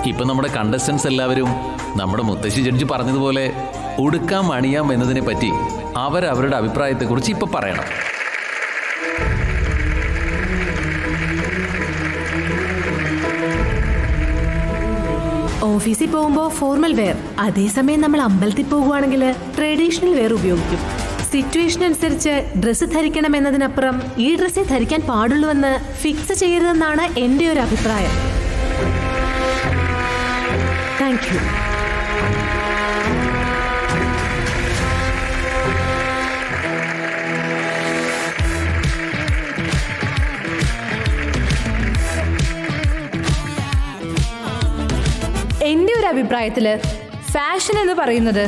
ഇപ്പൊ നമ്മുടെ കണ്ടസ്റ്റൻസ് എല്ലാവരും നമ്മുടെ മുത്തശ്ശി ജഡ്ജി പറഞ്ഞതുപോലെ ഉടുക്കാം അണിയാം എന്നതിനെ പറ്റി അവരവരുടെ അഭിപ്രായത്തെക്കുറിച്ച് ഇപ്പൊ പറയണം. ഓഫീസിൽ പോകുമ്പോൾ ഫോർമൽ വെയർ, അതേസമയം നമ്മൾ അമ്പലത്തിൽ പോകുവാണെങ്കിൽ ട്രഡീഷണൽ വെയർ ഉപയോഗിക്കും. സിറ്റുവേഷൻ അനുസരിച്ച് ഡ്രസ്സ് ധരിക്കണം എന്നതിനപ്പുറം ഈ ഡ്രസ്സേ ധരിക്കാൻ പാടുള്ളൂവെന്ന് ഫിക്സ് ചെയ്യരുതെന്നാണ് എൻ്റെ ഒരു അഭിപ്രായം. Thank you. എൻ്റെ ഒരു അഭിപ്രായത്തില് ഫാഷൻ എന്ന് പറയുന്നത്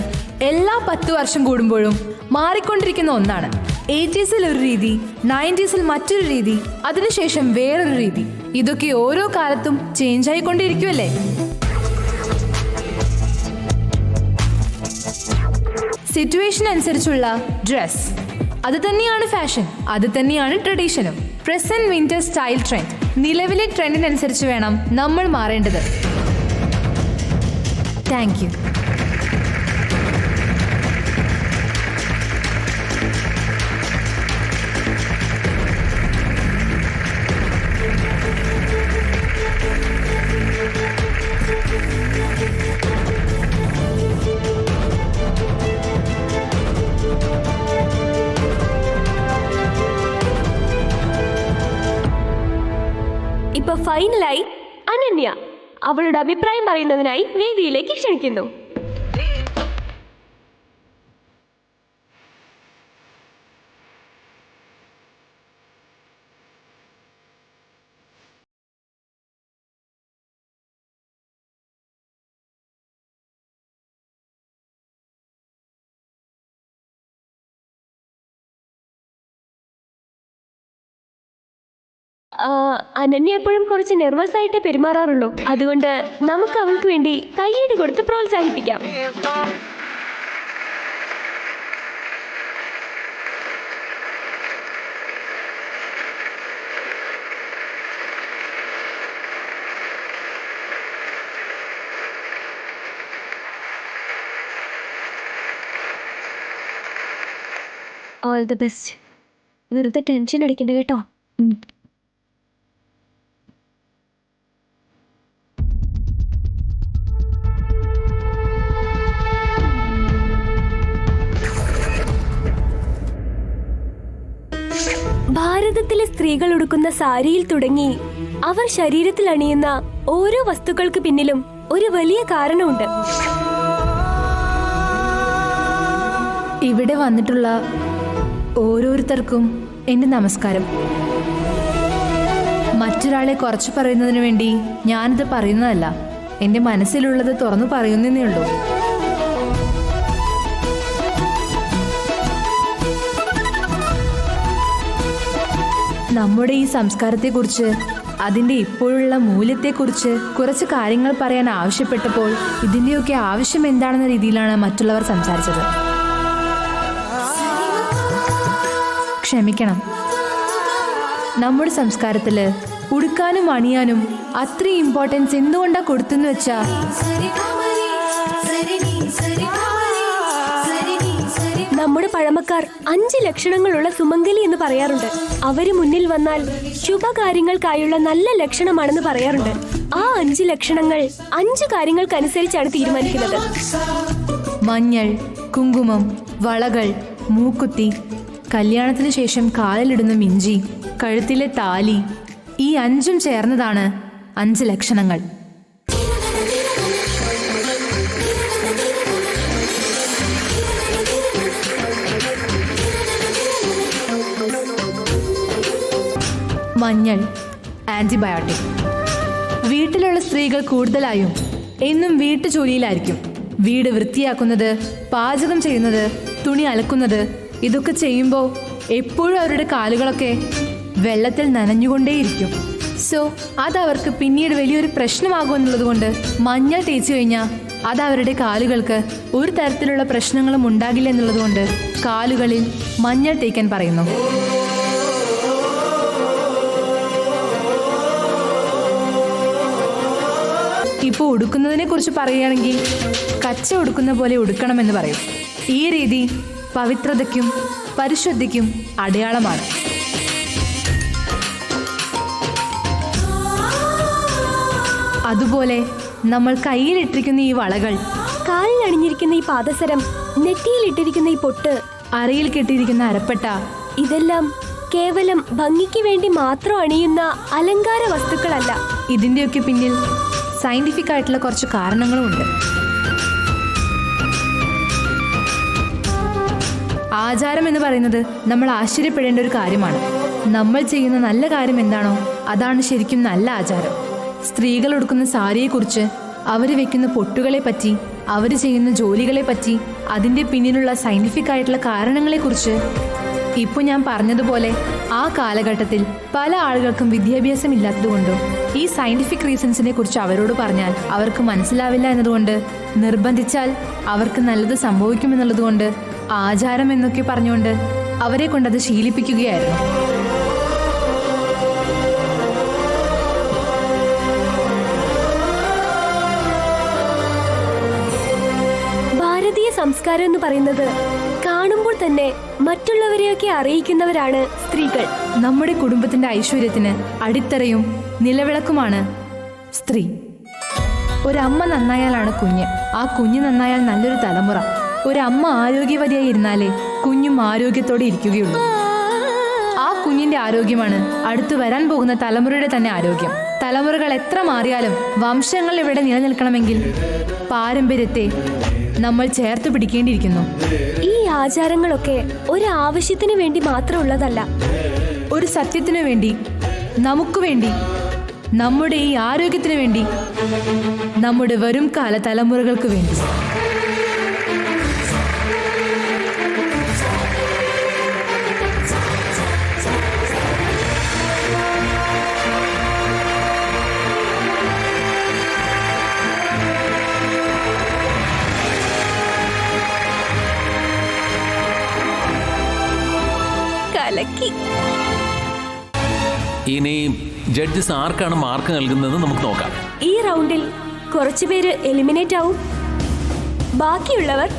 എല്ലാ 10 വർഷം കൂടുമ്പോഴും മാറിക്കൊണ്ടിരിക്കുന്ന ഒന്നാണ്. 80s ഒരു രീതി, 90s മറ്റൊരു രീതി, അതിനുശേഷം വേറൊരു രീതി. ഇതൊക്കെ ഓരോ കാലത്തും ചേഞ്ച് ആയിക്കൊണ്ടിരിക്കുമല്ലേ. സിറ്റുവേഷൻ അനുസരിച്ചുള്ള ഡ്രസ്, അത് തന്നെയാണ് ഫാഷൻ, അത് തന്നെയാണ് ട്രഡീഷനും. പ്രസന്റ് വിന്റർ സ്റ്റൈൽ ട്രെൻഡ്, നിലവിലെ ട്രെൻഡിനനുസരിച്ച് വേണം നമ്മൾ മാറേണ്ടത്. Thank you. ഇപ്പൊ ഫൈനലായി അനന്യ അവളുടെ അഭിപ്രായം പറയുന്നതിനായി വേദിയിലേക്ക് ക്ഷണിക്കുന്നു. അനന്യ എപ്പോഴും കുറച്ച് നെർവസ് ആയിട്ട് പെരുമാറാറുള്ളൂ. അതുകൊണ്ട് നമുക്ക് അവൾക്ക് വേണ്ടി കൈയ്യടി കൊടുത്ത് പ്രോത്സാഹിപ്പിക്കാം. All the best. വെറുതെ ടെൻഷൻ അടിക്കണ്ട കേട്ടോ. ഭാരതത്തിലെ സ്ത്രീകൾ ഉടുക്കുന്ന സാരിയിൽ തുടങ്ങി അവർ ശരീരത്തിൽ അണിയുന്ന ഓരോ വസ്തുക്കൾക്ക് പിന്നിലും ഒരു വലിയ കാരണമുണ്ട്. ഇവിടെ വന്നിട്ടുള്ള ഓരോരുത്തർക്കും എൻ്റെ നമസ്കാരം. മറ്റൊരാളെ കുറച്ച് പറയുന്നതിന് വേണ്ടി ഞാനിത് പറയുന്നതല്ല, എൻ്റെ മനസ്സിലുള്ളത് തുറന്നു പറയുന്നേ ഉള്ളൂ. നമ്മുടെ ഈ സംസ്കാരത്തെക്കുറിച്ച്, അതിൻ്റെ ഇപ്പോഴുള്ള മൂല്യത്തെക്കുറിച്ച് കുറച്ച് കാര്യങ്ങൾ പറയാൻ ആവശ്യപ്പെട്ടപ്പോൾ ഇതിൻ്റെയൊക്കെ ആവശ്യം എന്താണെന്ന രീതിയിലാണ് മറ്റുള്ളവർ സംസാരിച്ചത്. ക്ഷമിക്കണം. നമ്മുടെ സംസ്കാരത്തിൽ ഉടുക്കാനും അണിയാനും അത്രയും ഇമ്പോർട്ടൻസ് എന്തുകൊണ്ടാണ് കൊടുത്തെന്ന് വെച്ചാൽ, നമ്മുടെ പഴമക്കാർ 5 ലക്ഷണങ്ങളുള്ള സുമംഗലി എന്ന് പറയാറുണ്ട്. അവര് മുന്നിൽ വന്നാൽ ശുഭകാര്യങ്ങൾക്കായുള്ള നല്ല ലക്ഷണമാണെന്ന് പറയാറുണ്ട്. ആ 5 ലക്ഷണങ്ങൾ 5 കാര്യങ്ങൾക്കനുസരിച്ചാണ് തീരുമാനിക്കുന്നത്. മഞ്ഞൾ, കുങ്കുമം, വളകൾ, മൂക്കുത്തി, കല്യാണത്തിന് ശേഷം കാലിലിടുന്ന മിഞ്ചി, കഴുത്തിലെ താലി, ഈ 5ഉം ചേർന്നതാണ് 5 ലക്ഷണങ്ങൾ. മഞ്ഞൾ ആന്റിബയോട്ടിക്. വീട്ടിലുള്ള സ്ത്രീകൾ കൂടുതലായും എന്നും വീട്ടുജോലിയിലായിരിക്കും. വീട് വൃത്തിയാക്കുന്നത്, പാചകം ചെയ്യുന്നത്, തുണി അലക്കുന്നത്, ഇതൊക്കെ ചെയ്യുമ്പോൾ എപ്പോഴും അവരുടെ കാലുകളൊക്കെ വെള്ളത്തിൽ നനഞ്ഞുകൊണ്ടേയിരിക്കും. സോ അതവർക്ക് പിന്നീട് വലിയൊരു പ്രശ്നമാകുമെന്നുള്ളത് കൊണ്ട് മഞ്ഞൾ തേച്ച് കഴിഞ്ഞാൽ അത് അവരുടെ കാലുകൾക്ക് ഒരു തരത്തിലുള്ള പ്രശ്നങ്ങളും ഉണ്ടാകില്ല എന്നുള്ളത് കൊണ്ട് കാലുകളിൽ മഞ്ഞൾ തേക്കാൻ പറയുന്നു. ഇപ്പോൾ ഉടുക്കുന്നതിനെ കുറിച്ച് പറയുകയാണെങ്കിൽ കച്ച ഉടുക്കുന്ന പോലെ ഉടുക്കണമെന്ന് പറയും. ഈ രീതി പവിത്രതയ്ക്കും പരിശുദ്ധിക്കും അടയാളമാണ്. അതുപോലെ നമ്മൾ കയ്യിലിട്ടിരിക്കുന്ന ഈ വളകൾ, കാലിൽ അണിഞ്ഞിരിക്കുന്ന ഈ പാദസരം, നെറ്റിയിലിട്ടിരിക്കുന്ന ഈ പൊട്ട്, അരയിൽ കെട്ടിയിരിക്കുന്ന അരപ്പട്ട, ഇതെല്ലാം കേവലം ഭംഗിക്ക് വേണ്ടി മാത്രം അണിയുന്ന അലങ്കാര വസ്തുക്കളല്ല. ഇതിൻ്റെയൊക്കെ പിന്നിൽ സയന്റിഫിക് ആയിട്ടുള്ള കുറച്ച് കാരണങ്ങളുമുണ്ട്. ആചാരം എന്ന് പറയുന്നത് നമ്മൾ ആശ്ചര്യപ്പെടേണ്ട ഒരു കാര്യമാണ്. നമ്മൾ ചെയ്യുന്ന നല്ല കാര്യം എന്താണോ അതാണ് ശരിക്കും നല്ല ആചാരം. സ്ത്രീകൾ ഉടുക്കുന്ന സാരിയെക്കുറിച്ച്, അവർ വെക്കുന്ന പൊട്ടുകളെ പറ്റി, അവർ ചെയ്യുന്ന ജോലികളെ പറ്റി, അതിൻ്റെ പിന്നിലുള്ള സയന്റിഫിക് ആയിട്ടുള്ള കാരണങ്ങളെക്കുറിച്ച് ഇപ്പോൾ ഞാൻ പറഞ്ഞതുപോലെ ആ കാലഘട്ടത്തിൽ പല ആളുകൾക്കും വിദ്യാഭ്യാസം ഇല്ലാത്തതുകൊണ്ടും ഈ സയന്റിഫിക് റീസൺസിനെ കുറിച്ച് അവരോട് പറഞ്ഞാൽ അവർക്ക് മനസ്സിലാവില്ല എന്നതുകൊണ്ട്, നിർബന്ധിച്ചാൽ അവർക്ക് നല്ലത് സംഭവിക്കുമെന്നുള്ളതുകൊണ്ട് ആചാരം എന്നൊക്കെ പറഞ്ഞുകൊണ്ട് അവരെ കൊണ്ടത് ശീലിപ്പിക്കുകയായിരുന്നു. ഭാരതീയ സംസ്കാരം എന്ന് പറയുന്നത് കാണുമ്പോൾ തന്നെ മറ്റുള്ളവരെയൊക്കെ അറിയിക്കുന്നവരാണ് സ്ത്രീകൾ. നമ്മുടെ കുടുംബത്തിന്റെ ഐശ്വര്യത്തിന് അടിത്തറയും നിലവിളക്കുമാണ് സ്ത്രീ. ഒരമ്മ നന്നായാലാണ് കുഞ്ഞ്, ആ കുഞ്ഞ് നന്നായാൽ നല്ലൊരു തലമുറ. ഒരമ്മ ആരോഗ്യവതിയായി ഇരുന്നാലേ കുഞ്ഞും ആരോഗ്യത്തോടെ ഇരിക്കുകയുള്ളൂ. ആ കുഞ്ഞിന്റെ ആരോഗ്യമാണ് അടുത്തു വരാൻ പോകുന്ന തലമുറയുടെ തന്നെ ആരോഗ്യം. തലമുറകൾ എത്ര മാറിയാലും വംശങ്ങൾ ഇവിടെ നിലനിൽക്കണമെങ്കിൽ പാരമ്പര്യത്തെ നമ്മൾ ചേർത്ത് പിടിക്കേണ്ടിയിരിക്കുന്നു. ഈ ആചാരങ്ങളൊക്കെ ഒരു ആവശ്യത്തിന് വേണ്ടി മാത്രമുള്ളതല്ല, ഒരു സത്യത്തിനു വേണ്ടി, നമുക്ക് വേണ്ടി, നമ്മുടെ ഈ ആരോഗ്യത്തിന് വേണ്ടി, നമ്മുടെ വരും കാല തലമുറകൾക്ക് വേണ്ടി. ഇനി ജഡ്ജസ് ആർക്കാണ് മാർക്ക് നൽകുന്നത് നമുക്ക് നോക്കാം. ഈ റൗണ്ടിൽ കുറച്ചുപേര് എലിമിനേറ്റ് ആവും, ബാക്കിയുള്ളവർ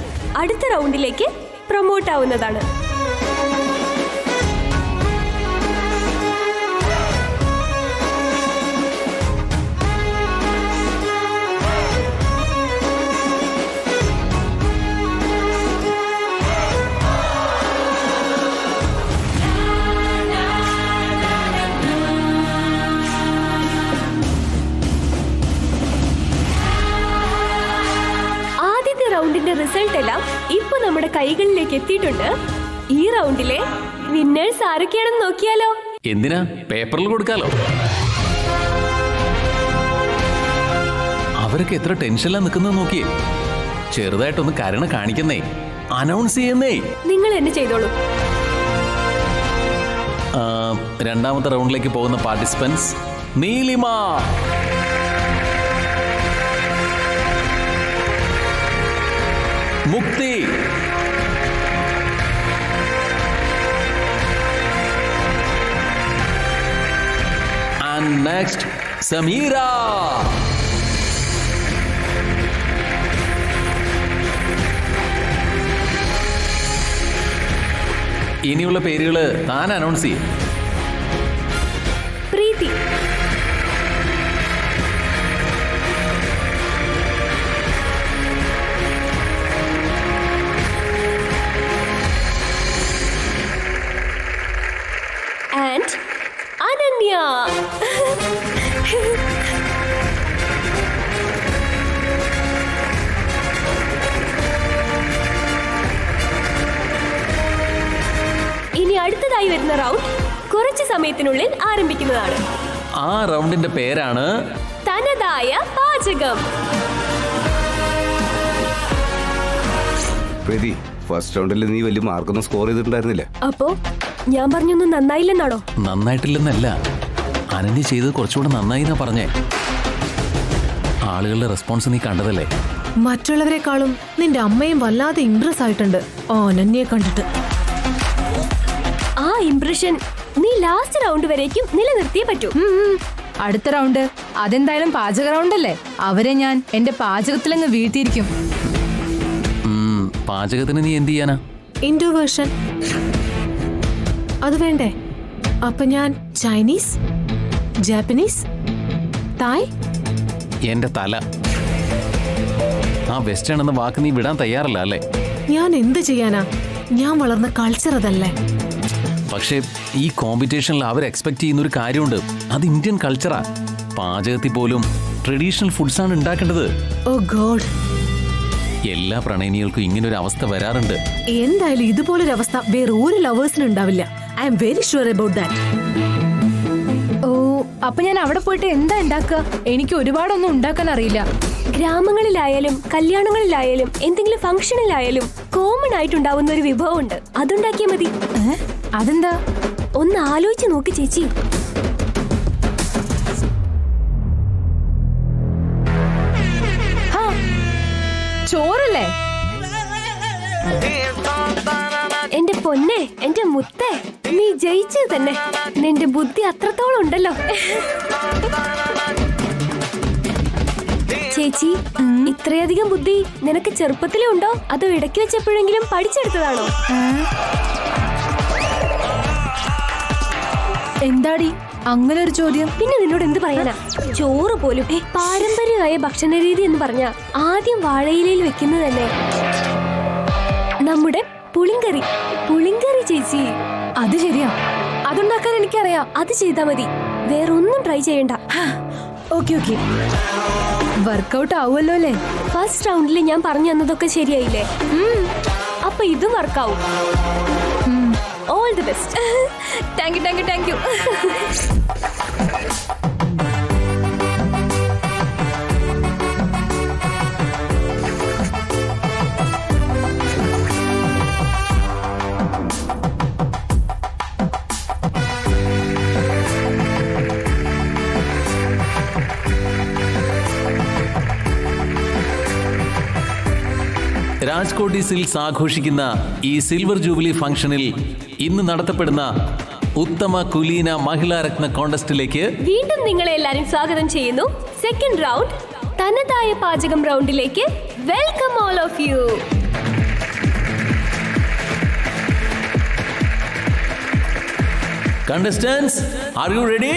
അടുത്ത റൗണ്ടിലേക്ക് പ്രൊമോട്ട് ആവുന്നതാണ്. റൗണ്ടിന്റെ റിസൾട്ട് എല്ലാം ഇപ്പൊ നമ്മുടെ കൈകളിലേക്ക് എത്തിയിട്ടുണ്ട്. ഈ റൗണ്ടിലെ വിന്നേഴ്സ് ആരൊക്കെയാണെന്ന് നോക്കിയാലോ? എന്തിനാ, പേപ്പറിൽ കൊടുക്കാലോ. അവരൊക്കെ എത്ര ടെൻഷനിലാ നിൽക്കുന്നത് നോക്കിയേ. ചെറുതായിട്ടൊന്ന് കരുണ കാണിക്കുന്നേ, അനൗൺസ് ചെയ്യുന്നേ. നിങ്ങൾ എന്നെ ചെയ്തോളൂ. രണ്ടാമത്തെ റൗണ്ടിലേക്ക് പോകുന്ന പാർട്ടിസിപ്പൻസ് നീലിമ, മുക്തി, and next സമീര. ഇനിയുള്ള പേരുകൾ താൻ അനൗൺസ് ചെയ്യും. പ്രീതി, and അനന്യ. ഇനി അടുത്തതായി വരുന്ന റൗണ്ട് കുറച്ച് സമയത്തിനുള്ളിൽ ആരംഭിക്കുന്നതാണ്. ആ റൗണ്ടിന്റെ പേരാണ് തനതായ പാചകം. പ്രീതി, ഫസ്റ്റ് റൗണ്ടിൽ നീ വലിയ മാർക്കൊന്നും സ്കോർ ചെയ്തിട്ടുണ്ടായിരുന്നില്ല. അപ്പോ ഞാൻ പറഞ്ഞൊന്നും നന്നായില്ലെന്നാണോ? നന്നായിട്ടില്ലെന്നല്ല, അനന്യ ചെയ്തത് കുറച്ചുകൂടെ നന്നായി എന്നാ പറഞ്ഞേ. ആളുകളുടെ റെസ്പോൺസ് നീ കണ്ടതല്ലേ? മറ്റുള്ളവരെക്കാളും നിന്റെ അമ്മയും വല്ലാതെ ഇംപ്രസ് ആയിട്ടുണ്ട് അനന്യയെ കണ്ടിട്ട്. ആ ഇംപ്രഷൻ നീ ലാസ്റ്റ് റൗണ്ട് വരേക്കും നിലനിർത്തിയേ പറ്റൂ. അടുത്ത റൗണ്ട് അതെന്തായാലും പാചക റൗണ്ടല്ലേ. അവരെ ഞാൻ എന്റെ പാചകത്തിലങ്ങ് വീഴ്ത്തിയിരിക്കും. പാചകത്തിന് നീ എന്ത് ചെയ്യാനാ? ഇൻട്രോവേർഷൻ അത് വേണ്ടേ? അപ്പൊ ഞാൻ ചൈനീസ്, ജാപ്പനീസ്, തായ്. എന്റെ തല. ആ വെസ്റ്റേൺ എന്ന വാക്ക് നീ വിടാൻ തയ്യാറല്ല അല്ലേ? ഞാൻ എന്ത് ചെയ്യാനാ? ഞാൻ വളർന്ന കൾച്ചർ അതല്ലേ. പക്ഷേ ഈ കോമ്പറ്റീഷനിൽ അവർ എക്സ്പെക്ട് ചെയ്യുന്ന ഒരു കാര്യമുണ്ട്. അത് ഇന്ത്യൻ കൾച്ചറാ. പാചകത്തിൽ പോലും ട്രഡീഷണൽ ഫുഡ്സ് ആണ് ഉണ്ടാക്കേണ്ടത്. ഓ ഗോഡ്. എല്ലാ പ്രണയിനികൾക്കും ഇങ്ങനെ ഒരു അവസ്ഥ വരാറുണ്ട്. എന്തായാലും ഇതുപോലൊരു അവസ്ഥ വേറെ ഒരു ലവേഴ്സിനും ഉണ്ടാവില്ല. I am very sure about that. ഓ, അപ്പൊ ഞാൻ അവിടെ പോയിട്ട് എന്താ ഉണ്ടാക്കുക? എനിക്ക് ഒരുപാടൊന്നും ഉണ്ടാക്കാൻ അറിയില്ല. ഗ്രാമങ്ങളിലായാലും കല്യാണങ്ങളിലായാലും എന്തെങ്കിലും ഫംഗ്ഷനിലായാലും കോമൺ ആയിട്ടുണ്ടാവുന്ന ഒരു വിഭവമുണ്ട്. അതുണ്ടാക്കിയാൽ മതി. അതെന്താ? ഒന്ന് ആലോചിച്ച് നോക്ക് ചേച്ചി. ചോറല്ലേ? എന്റെ പൊന്നെ, എന്റെ മുത്തേ, നീ ജയിച്ചത് തന്നെ. നിന്റെ ബുദ്ധി അത്രത്തോളം ഉണ്ടല്ലോ. ചേച്ചി, ഇത്രയധികം ബുദ്ധി നിനക്ക് ചെറുപ്പത്തിലേ ഉണ്ടോ അതോ ഇടയ്ക്ക് വെച്ചപ്പോഴെങ്കിലും പഠിച്ചെടുത്തതാണോ? എന്താടി അങ്ങനെ ഒരു ചോദ്യം? പിന്നെ നിന്നോട് എന്ത് പറയാനാ? ചോറ് പോലും പാരമ്പര്യമായ ഭക്ഷണ രീതി എന്ന് പറഞ്ഞ ആദ്യം വാഴയിലയിൽ വെക്കുന്നത് തന്നെ നമ്മുടെ പുളിങ്കറി. പുളിങ്കറി ചേച്ചി. അത് ശരിയാ, അതുണ്ടാക്കാൻ എനിക്കറിയാം. അത് ചെയ്താ മതി, വേറൊന്നും ട്രൈ ചെയ്യണ്ട. ഓക്കെ ഓക്കെ, വർക്കൗട്ട് ആവുമല്ലോ അല്ലേ? ഫസ്റ്റ് റൗണ്ടിൽ ഞാൻ പറഞ്ഞു തന്നതൊക്കെ ശരിയായില്ലേ? അപ്പൊ ഇതും വർക്കാവും. All the best. Thank you thank you thank you. Rajkotti silks ആഘോഷിക്കുന്ന ഈ സിൽവർ ജൂബിലി ഫംഗ്ഷനിൽ ഇന്ന് നടത്തപ്പെടുന്ന ഉത്തമ കുലീന മഹിളാ രത്ന കോൺടെസ്റ്റിലേക്ക് വീണ്ടും നിങ്ങളെ എല്ലാരും സ്വാഗതം ചെയ്യുന്നു. സെക്കൻഡ് റൗണ്ട് തനതായ പാചകം റൗണ്ടിലേക്ക് welcome all of you. Contestants, are you ready?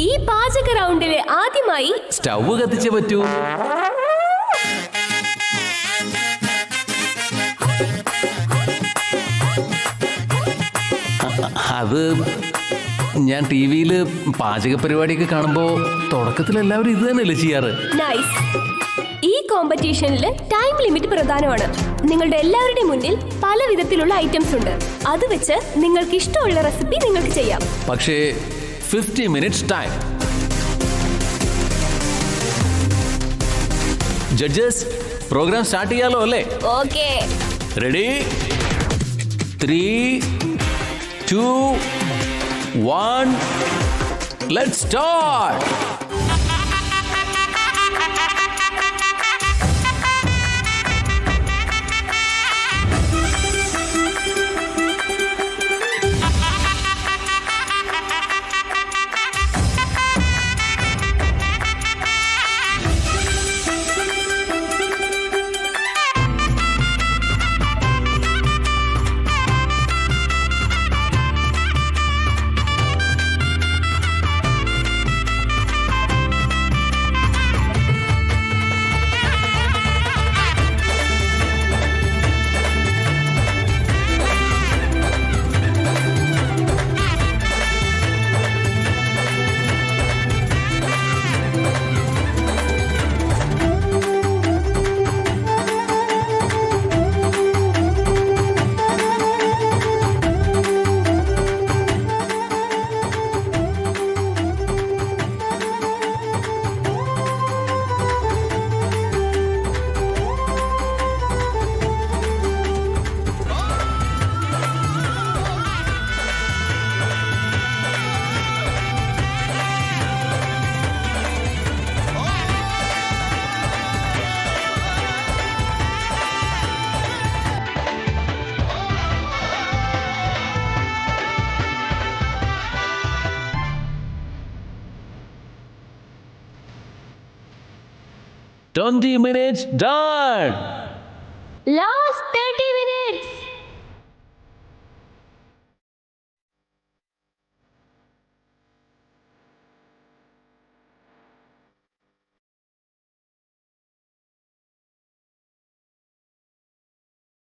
ഈ പാചക റൗണ്ടിലെ ആദ്യമായി സ്റ്റവ് കത്തിച്ചേ പറ്റൂ. അത് ഞാൻ ടി വിയിൽ പാചക പരിപാടിയൊക്കെ കാണുമ്പോൾ തുടക്കത്തിൽ എല്ലാവരും ഇത് തന്നെയല്ലേ ചെയ്യാറ്. നൈസ്. ഈ കോമ്പറ്റീഷനിൽ ടൈം ലിമിറ്റ് പ്രധാനമാണ്. നിങ്ങളുടെ എല്ലാവരുടെയും മുന്നിൽ പല വിധത്തിലുള്ള ഐറ്റംസ് ഉണ്ട്. അത് വെച്ച് നിങ്ങൾക്ക് ഇഷ്ടമുള്ള റെസിപ്പി നിങ്ങൾക്ക് ചെയ്യാം. പക്ഷേ 50 minutes time. Judges, programme start ചെയ്യാലോ അല്ലേ? Okay. Ready? 3, 2, 1, let's start. 20 minutes done. Last 30 minutes.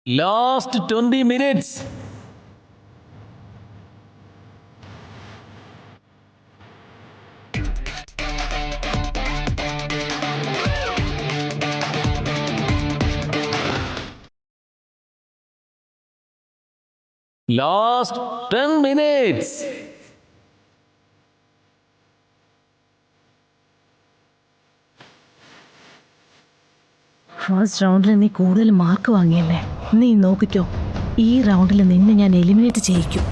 Last 20 minutes. Last 10 minutes. First റൗണ്ടിൽ നീ കൂടുതൽ മാർക്ക് വാങ്ങിയല്ലേ? നീ നോക്കിക്കോ, ഈ റൗണ്ടിൽ നിന്നെ ഞാൻ എലിമിനേറ്റ് ചെയ്യിക്കും.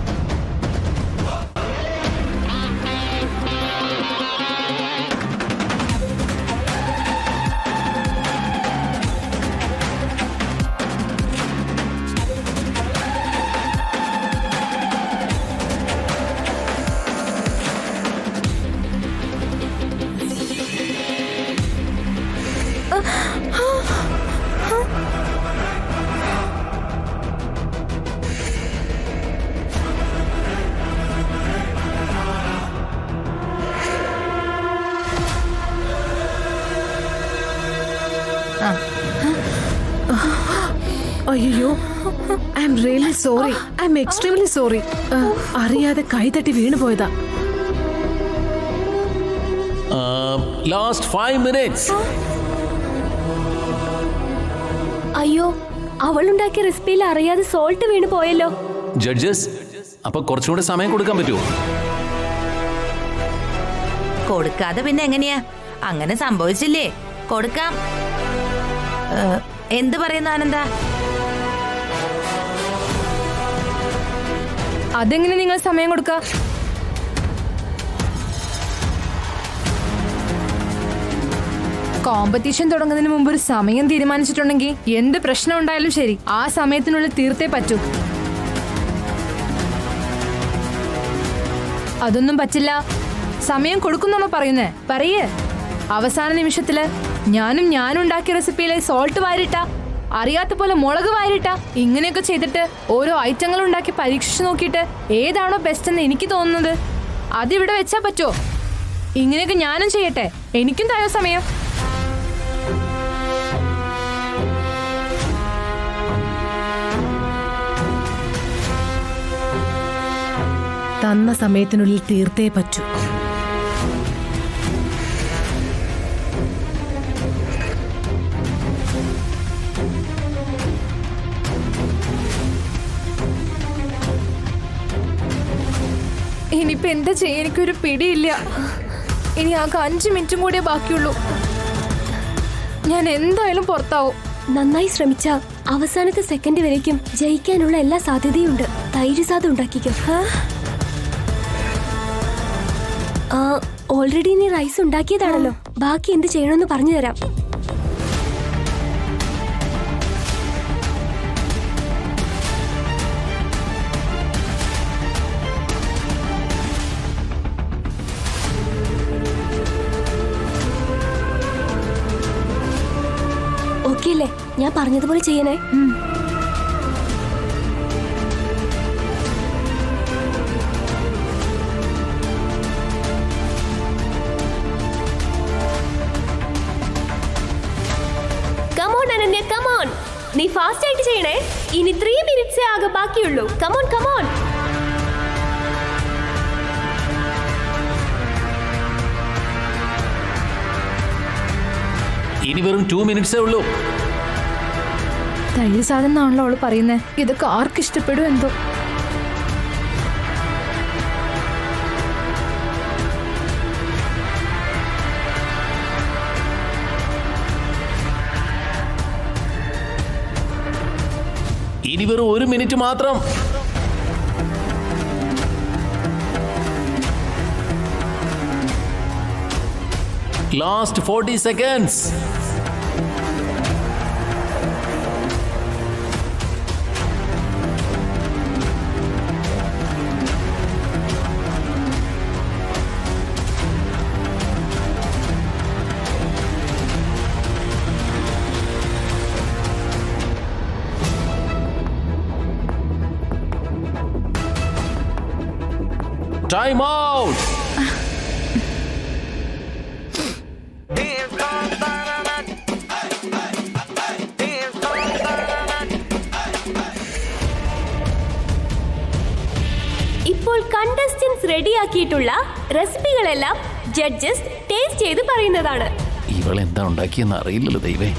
അയ്യോ, I am really sorry. I am extremely sorry. അറിയാതെ കൈതട്ടി വീണു പോയതാ. Last 5 minutes. അയ്യോ, അവളുണ്ടാക്കിയ റെസിപ്പിയിൽ അറിയാതെ സോൾട്ട് വീണ് പോയല്ലോ. ജഡ്ജസ്, അപ്പൊ കുറച്ചുകൂടെ സമയം കൊടുക്കാൻ പറ്റുമോ? കൊടുക്കാതെ പിന്നെ എങ്ങനെയാ? അങ്ങനെ സംഭവിച്ചില്ലേ, കൊടുക്കാം. എന്ത് പറയുന്നു ആനന്ദ? അതെങ്ങനെ നിങ്ങൾ സമയം കൊടുക്ക? കോമ്പറ്റീഷൻ തുടങ്ങുന്നതിന് മുമ്പ് ഒരു സമയം തീരുമാനിച്ചിട്ടുണ്ടെങ്കിൽ എന്ത് പ്രശ്നം ഉണ്ടായാലും ശരി, ആ സമയത്തിനുള്ളിൽ തീർത്തേ പറ്റൂ. അതൊന്നും പറ്റില്ല. സമയം കൊടുക്കുന്നാണോ പറയുന്നേ? പറയേ. അവസാന നിമിഷത്തില് ഞാനും ഉണ്ടാക്കിയ റെസിപ്പിയിലെ സോൾട്ട് വാരിട്ട, അറിയാത്ത പോലെ മുളക് വാരിട്ട, ഇങ്ങനെയൊക്കെ ചെയ്തിട്ട് ഓരോ ഐറ്റങ്ങൾ ഉണ്ടാക്കി പരീക്ഷിച്ചു നോക്കിയിട്ട് ഏതാണോ ബെസ്റ്റ് എന്ന് എനിക്ക് തോന്നുന്നത് അതിവിടെ വെച്ചാ പറ്റോ? ഇങ്ങനെയൊക്കെ ഞാനും ചെയ്യട്ടെ, എനിക്കും തായോ സമയം. തന്ന സമയത്തിനുള്ളിൽ തീർത്തേ പറ്റൂ. ഇനിയിപ്പോ എന്താ ചെയ്യാൻ എനിക്കൊരു പിടിയില്ല. ഇനി ആകെ 5 മിനിറ്റും കൂടിയേ ബാക്കിയുള്ളൂ. ഞാൻ എന്തായാലും പുറത്താവും. നന്നായി ശ്രമിച്ച അവസാനത്തെ സെക്കൻഡ് വരേക്കും ജയിക്കാനുള്ള എല്ലാ സാധ്യതയുണ്ട്. തൈരുസാദം ഉണ്ടാക്കിക്കോ. ഓൾറെഡി നീ റൈസ് ഉണ്ടാക്കിയതാണല്ലോ, ബാക്കി എന്ത് ചെയ്യണമെന്ന് പറഞ്ഞു തരാം. ഓക്കെ അല്ലേ? ഞാൻ പറഞ്ഞതുപോലെ ചെയ്യണേ. Come on Ananya, come on. നീ ഫാസ്റ്റ് ആയിട്ട് ചെയ്യണേ. ഇനി 3 മിനിറ്റ്സേ ആകെ ബാക്കിയുള്ളൂ. Come on come on. ഇനി വെറും 2 മിനിറ്റ്സേ ഉള്ളൂ. തൈര് സാധനം എന്നാണല്ലോ അവള് പറയുന്നേ. ഇതൊക്കെ ആർക്ക് ഇഷ്ടപ്പെടും എന്തോ. ഇനി വെറും 1 മിനിറ്റ് മാത്രം. Last 40 seconds. Time out. ഇപ്പോൾ കണ്ടസ്റ്റൻസ് റെഡിയാക്കിയിട്ടുള്ള റെസിപ്പികളെല്ലാം ജഡ്ജസ് ടേസ്റ്റ് ചെയ്ത് പറയുന്നതാണ്. ഇവളെന്താ ഉണ്ടാക്കിയെന്ന് അറിയില്ലല്ലോ ദൈവേ.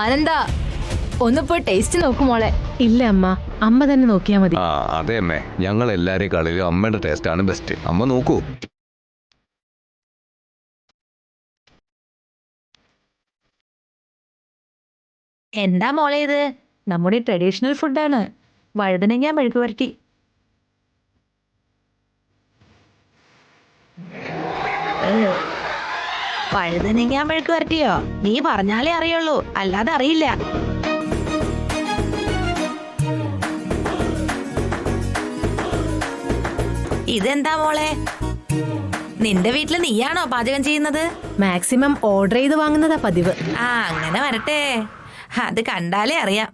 ആനന്ദ ഒന്ന് പോയി ടേസ്റ്റ് നോക്കുമോളെ. ഇല്ല അമ്മ, അമ്മ തന്നെ നോക്കിയാ മതി. ആ അതെ അമ്മേ, ഞങ്ങൾ എല്ലാരെയും കളിയിലും അമ്മയുടെ ടേസ്റ്റ് ആണ് ബെസ്റ്റ്. അമ്മ നോക്കൂ. എന്താ മോളെ ഇത്? നമ്മുടെ ട്രഡീഷണൽ ഫുഡാണ്. വഴുതനങ്ങ മെഴുക്ക് വരട്ടി. വഴുതനങ്ങ മെഴുക്ക് വരട്ടിയോ? നീ പറഞ്ഞാലേ അറിയുള്ളൂ, അല്ലാതെ അറിയില്ല. ഇതെന്താ മോളെ, നിന്റെ വീട്ടില് നീയാണോ പാചകം ചെയ്യുന്നത്? മാക്സിമം ഓർഡർ ചെയ്ത് വാങ്ങുന്നതാ പതിവ്. ആ അങ്ങനെ വരട്ടെ, അത് കണ്ടാലേ അറിയാം.